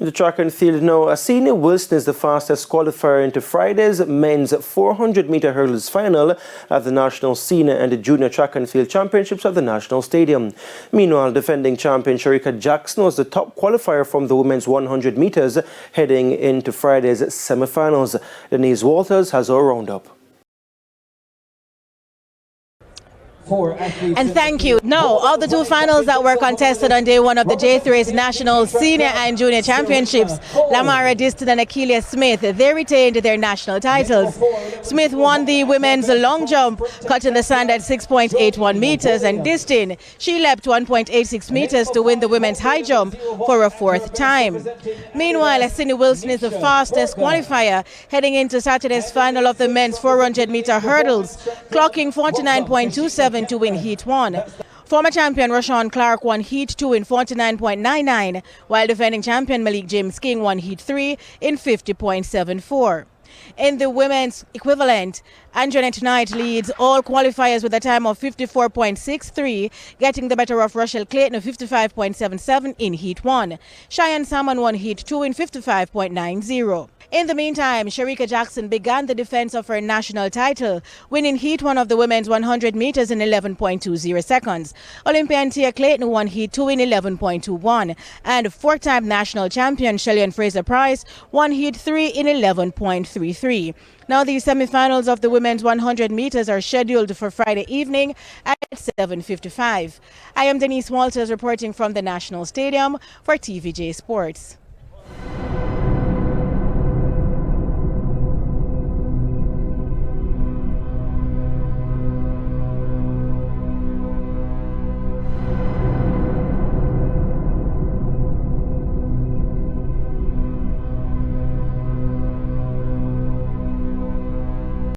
In the track and field now, Asini Wilson is the fastest qualifier into Friday's men's 400-meter hurdles final at the National Senior and Junior Track and Field Championships at the National Stadium. Meanwhile, defending champion Sharika Jackson was the top qualifier from the women's 100 meters heading into Friday's semi-finals. Denise Walters has our roundup. And thank you. No, all the two finals that were contested on day one of the J3's National Senior and Junior Championships, Lamara Diston and Akeelia Smith, they retained their national titles. Smith won the women's long jump, cutting the sand at 6.81 meters, and Diston, she leapt 1.86 meters to win the women's high jump for a fourth time. Meanwhile, Asini Wilson is the fastest qualifier heading into Saturday's final of the men's 400-meter hurdles, clocking 49.27 to win Heat 1. Former champion Rashawn Clark won Heat 2 in 49.99, while defending champion Malik James King won Heat 3 in 50.74. In the women's equivalent, Anjanette Knight leads all qualifiers with a time of 54.63, getting the better of Rochelle Clayton of 55.77 in Heat 1. Cheyenne Salmon won Heat 2 in 55.90. In the meantime, Sharika Jackson began the defense of her national title, winning Heat 1 of the women's 100 meters in 11.20 seconds. Olympian Tia Clayton won Heat 2 in 11.21, and four-time national champion Shelly-Ann Fraser-Price won Heat 3 in 11.33. Now the semi-finals of the women's 100 meters are scheduled for Friday evening at 7:55. I am Denise Walters reporting from the National Stadium for TVJ Sports.